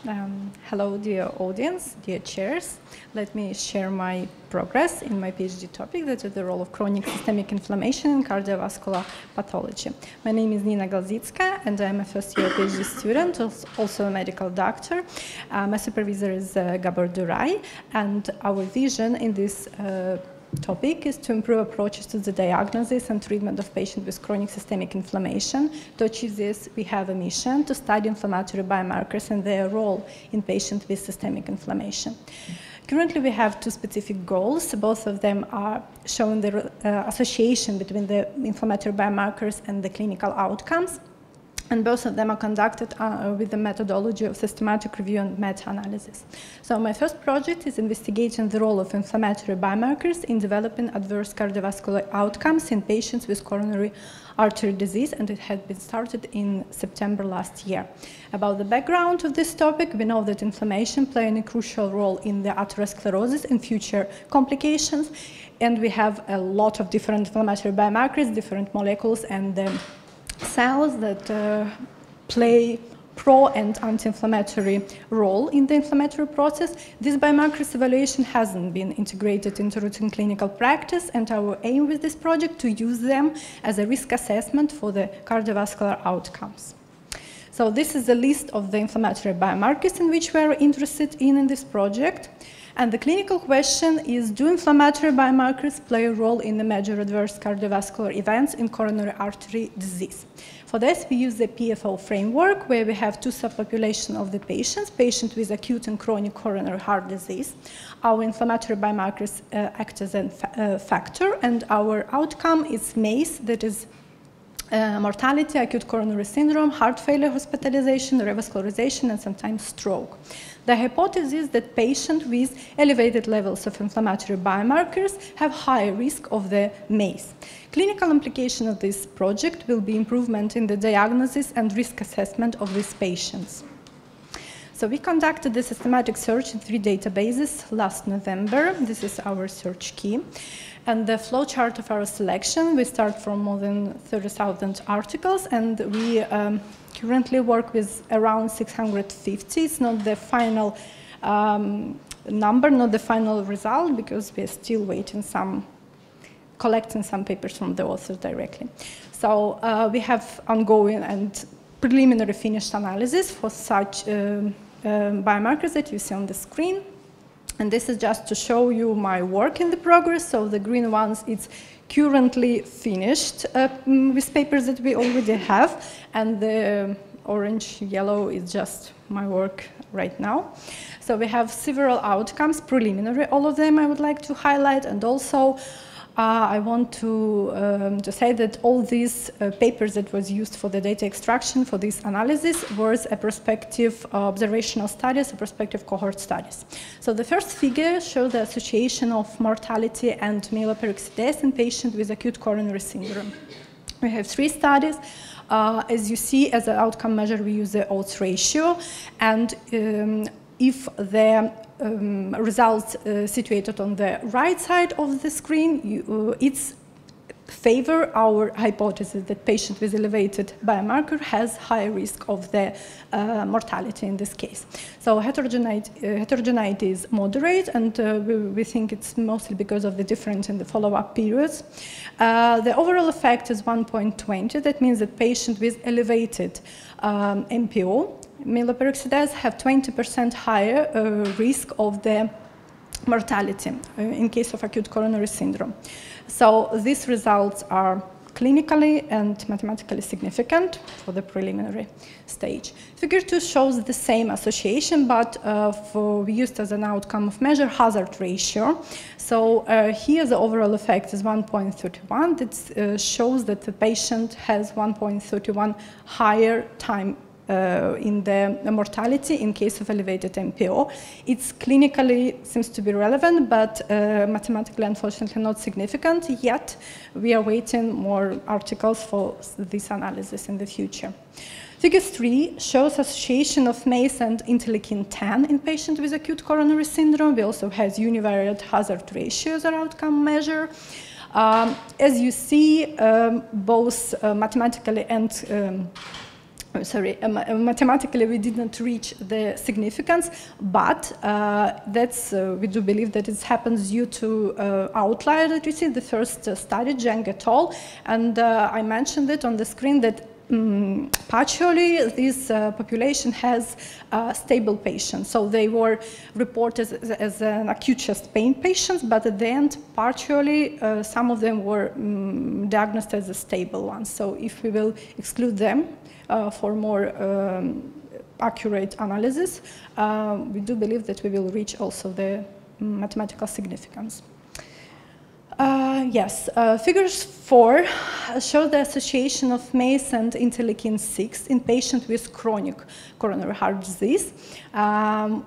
Hello, dear audience, dear chairs. Let me share my progress in my PhD topic, that is the role of chronic systemic inflammation in cardiovascular pathology. My name is Galdzytska, and I'm a first-year PhD student, also a medical doctor. My supervisor is Gabor Durai, and our vision in this topic is to improve approaches to the diagnosis and treatment of patients with chronic systemic inflammation. To achieve this, we have a mission to study inflammatory biomarkers and their role in patients with systemic inflammation. Currently, we have two specific goals. Both of them are showing the association between the inflammatory biomarkers and the clinical outcomes. And both of them are conducted with the methodology of systematic review and meta-analysis. So my first project is investigating the role of inflammatory biomarkers in developing adverse cardiovascular outcomes in patients with coronary artery disease, and it had been started in September last year. About the background of this topic, we know that inflammation plays a crucial role in the atherosclerosis and future complications, and we have a lot of different inflammatory biomarkers, different molecules, and cells that play pro and anti-inflammatory role in the inflammatory process. This biomarkers evaluation hasn't been integrated into routine clinical practice, and our aim with this project to use them as a risk assessment for the cardiovascular outcomes. So this is a list of the inflammatory biomarkers in which we are interested in this project. And the clinical question is, do inflammatory biomarkers play a role in the major adverse cardiovascular events in coronary artery disease? For this, we use the PFO framework, where we have two subpopulations of the patients with acute and chronic coronary heart disease. Our inflammatory biomarkers act as a factor, and our outcome is MACE, that is mortality, acute coronary syndrome, heart failure, hospitalization, revascularization, and sometimes stroke. The hypothesis is that patients with elevated levels of inflammatory biomarkers have higher risk of the MACE. Clinical implication of this project will be improvement in the diagnosis and risk assessment of these patients. So we conducted the systematic search in 3 databases last November. This is our search key. And the flowchart of our selection, we start from more than 30,000 articles, and we currently work with around 650. It's not the final number, not the final result, because we're still waiting collecting some papers from the authors directly. So we have ongoing and preliminary finished analysis for such biomarkers that you see on the screen. And this is just to show you my work in the progress. So the green ones, it's currently finished with papers that we already have. And the orange, yellow is just my work right now. So we have several outcomes, preliminary, all of them I would like to highlight. And also, I want to say that all these papers that was used for the data extraction for this analysis was a prospective observational studies, a prospective cohort studies. So the first figure shows the association of mortality and myeloperoxidase in patients with acute coronary syndrome. We have 3 studies. As you see, as an outcome measure, we use the odds ratio, and if the results situated on the right side of the screen, it's favor our hypothesis that patient with elevated biomarker has high risk of the mortality in this case. So heterogeneity is moderate, and we think it's mostly because of the difference in the follow-up periods. The overall effect is 1.20. That means that patients with elevated MPO, myeloperoxidase, have 20% higher risk of the mortality in case of acute coronary syndrome. So these results are clinically and mathematically significant for the preliminary stage. Figure 2 shows the same association, but we used as an outcome of measure hazard ratio. So here the overall effect is 1.31. That shows that the patient has 1.31 higher time in the mortality in case of elevated MPO. It's clinically seems to be relevant, but mathematically, unfortunately, not significant yet. We are waiting more articles for this analysis in the future. Figure 3 shows association of MACE and interleukin-10 in patients with acute coronary syndrome. We also have univariate hazard ratio as an outcome measure. As you see, both mathematically and mathematically we did not reach the significance, but we do believe that it happens due to outlier that we see, the first study, Zheng et al. And I mentioned it on the screen that partially this population has stable patients. So they were reported as an acute chest pain patients, but at the end, partially, some of them were diagnosed as a stable ones. So if we will exclude them for more accurate analysis, we do believe that we will reach also the mathematical significance. Yes, figures 4 show the association of MACE and interleukin-6 in patients with chronic coronary heart disease.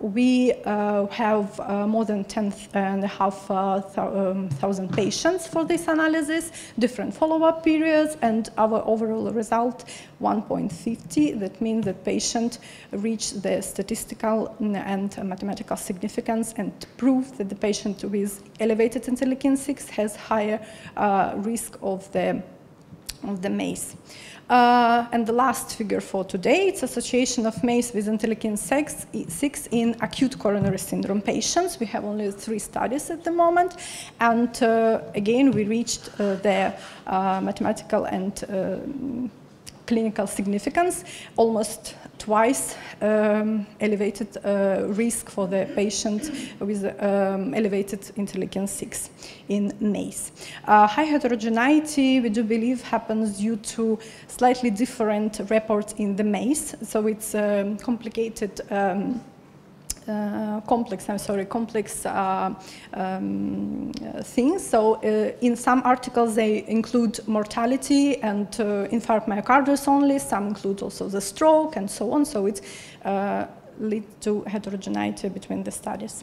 We have more than 10,500 patients for this analysis, different follow-up periods, and our overall result 1.50. That means that patient reached the statistical and mathematical significance and proved that the patient with elevated interleukin-6 has higher risk of the MACE. And the last figure for today, it's association of MACE with interleukin-6 in acute coronary syndrome patients. We have only 3 studies at the moment. And again, we reached the mathematical and clinical significance, almost twice elevated risk for the patient with elevated interleukin-6 in MACE. High heterogeneity, we do believe, happens due to slightly different reports in the MACE. So it's complicated complex things. So in some articles they include mortality and infarct myocarditis only, some include also the stroke and so on, so it leads to heterogeneity between the studies.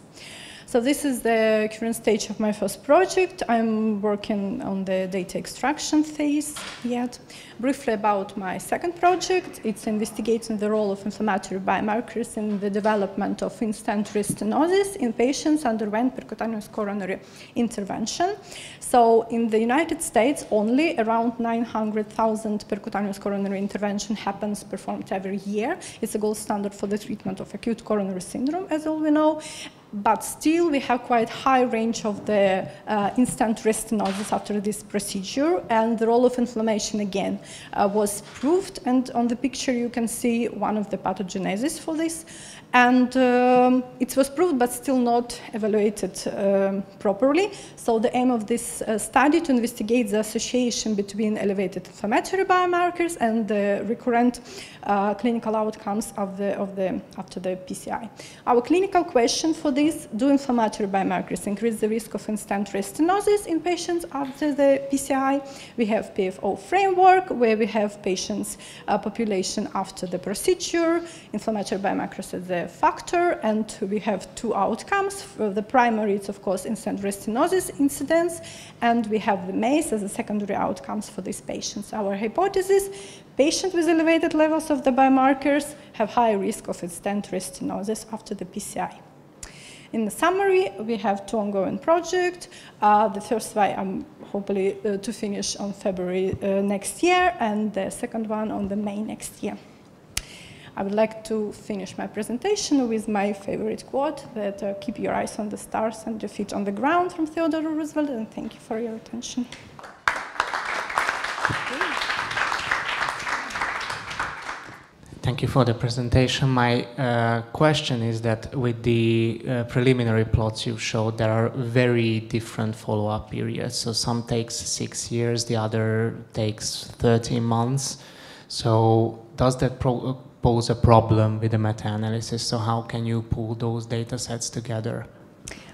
So this is the current stage of my first project. I'm working on the data extraction phase yet. Briefly about my second project, it's investigating the role of inflammatory biomarkers in the development of in-stent restenosis in patients underwent percutaneous coronary intervention. So in the United States, only around 900,000 percutaneous coronary intervention happens performed every year. It's a gold standard for the treatment of acute coronary syndrome, as all we know. But still, we have quite high range of the in-stent restenosis after this procedure, and the role of inflammation again was proved. And on the picture, you can see one of the pathogenesis for this. And it was proved, but still not evaluated properly. So the aim of this study to investigate the association between elevated inflammatory biomarkers and the recurrent clinical outcomes after the PCI. Our clinical question for this: do inflammatory biomarkers increase the risk of in-stent restenosis in patients after the PCI? We have PFO framework where we have patients population after the procedure, inflammatory biomarkers as the factor, and we have 2 outcomes. The primary is, of course, in-stent restenosis incidence, and we have the MACE as a secondary outcomes for these patients. Our hypothesis: patients with elevated levels of the biomarkers have high risk of in-stent restenosis after the PCI. In the summary, we have 2 ongoing projects. The first one I'm hopefully to finish on February next year, and the second one on the May next year. I would like to finish my presentation with my favorite quote, that keep your eyes on the stars and your feet on the ground, from Theodore Roosevelt, and thank you for your attention. Thank you for the presentation. My question is that with the preliminary plots you showed, there are very different follow-up periods. So some takes 6 years, the other takes 13 months. So does that pose a problem with the meta-analysis? So how can you pull those data sets together?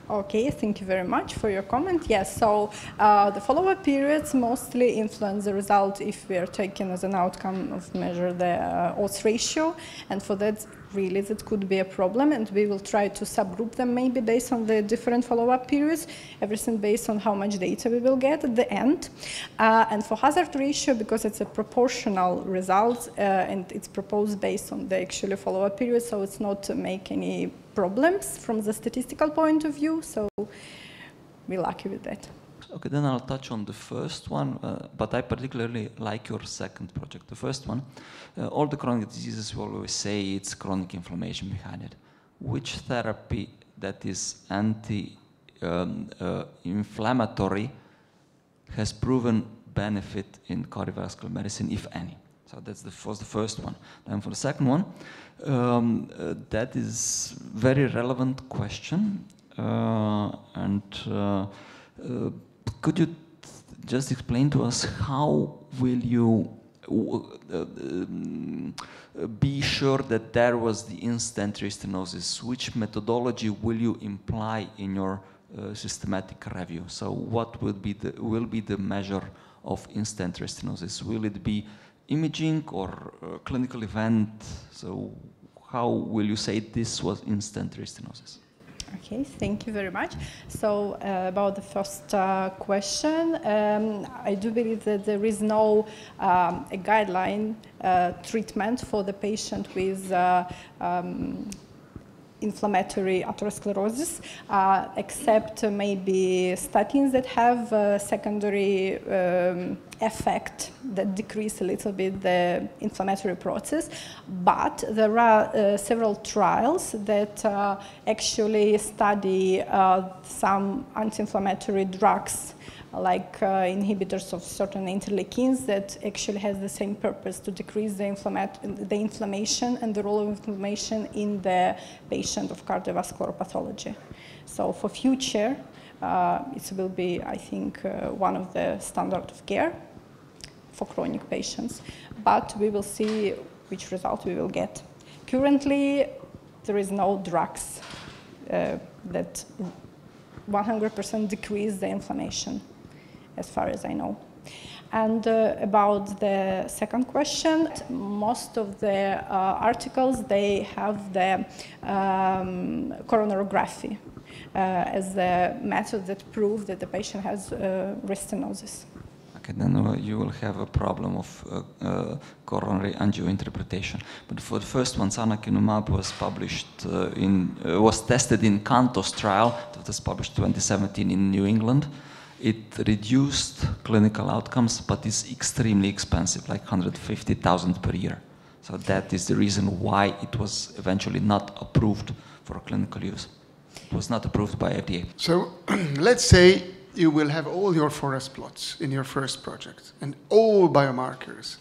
Okay, thank you very much for your comment. Yes, so the follow-up periods mostly influence the result if we are taking as an outcome of measure the odds ratio, and for that really that could be a problem, and we will try to subgroup them maybe based on the different follow-up periods, everything based on how much data we will get at the end. And for hazard ratio, because it's a proportional result and it's proposed based on the actual follow-up period, so it's not to make any problems from the statistical point of view, so we're lucky with that. Okay, then I'll touch on the first one, but I particularly like your second project. The first one, all the chronic diseases, we always say it's chronic inflammation behind it. Which therapy that is anti-inflammatory has proven benefit in cardiovascular medicine, if any? So that was the first one. And for the second one, that is very relevant question. Could you just explain to us how will you be sure that there was the in-stent restenosis? Which methodology will you imply in your systematic review? So what will be the measure of in-stent restenosis? Will it be imaging or clinical event? So how will you say this was in-stent restenosis? Okay, thank you very much. So about the first question, I do believe that there is no a guideline treatment for the patient with inflammatory atherosclerosis, except maybe statins that have a secondary effect that decrease a little bit the inflammatory process. But there are several trials that actually study some anti-inflammatory drugs like inhibitors of certain interleukins that actually has the same purpose to decrease the inflammation and the role of inflammation in the patient of cardiovascular pathology. So for future, it will be, I think, one of the standard of care for chronic patients. But we will see which result we will get. Currently, there is no drugs that 100% decrease the inflammation, as far as I know. And about the second question, most of the articles, they have the coronarography as the method that proves that the patient has restenosis. Okay, then you will have a problem of coronary angiointerpretation. But for the first one, sanakinumab was published was tested in CANTOS trial that was published 2017 in New England. It reduced clinical outcomes, but is extremely expensive, like 150,000 per year. So that is the reason why it was eventually not approved for clinical use. It was not approved by FDA. So let's say you will have all your forest plots in your first project, and all biomarkers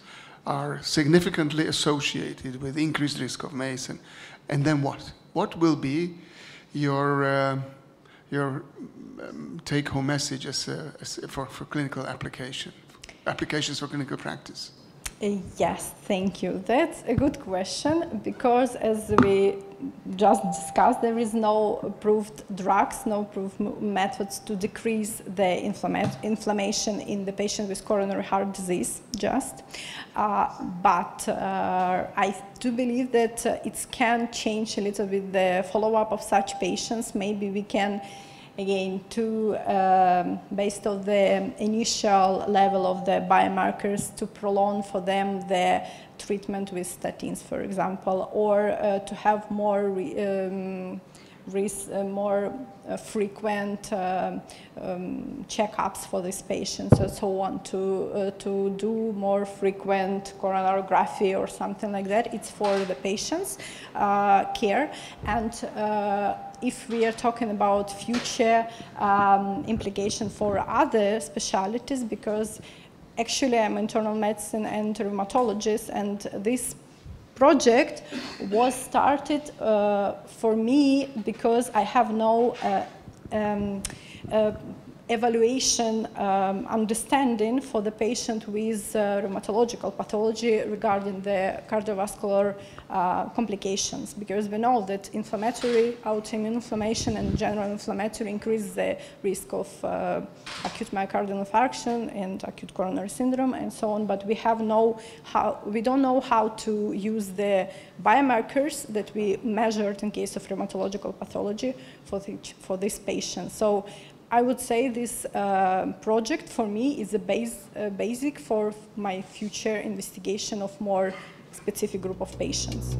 are significantly associated with increased risk of MACE. And then what? What will be your take-home message for clinical applications for clinical practice? Yes, thank you. That's a good question, because as we just discussed, there is no approved drugs, no approved methods to decrease the inflammation in the patient with coronary heart disease, but I do believe that it can change a little bit the follow-up of such patients. Maybe we can, again, based on the initial level of the biomarkers, to prolong for them the treatment with statins, for example, or to have more frequent checkups for these patients and so on, to do more frequent coronarography or something like that. It's for the patient's care. And if we are talking about future implication for other specialties, because actually I'm internal medicine and rheumatologist, and this project was started for me because I have no evaluation understanding for the patient with rheumatological pathology regarding the cardiovascular complications, because we know that inflammatory, autoimmune inflammation and general inflammatory increase the risk of acute myocardial infarction and acute coronary syndrome and so on, but we don't know how to use the biomarkers that we measured in case of rheumatological pathology for this patient. So I would say this project for me is a basic for my future investigation of more specific group of patients.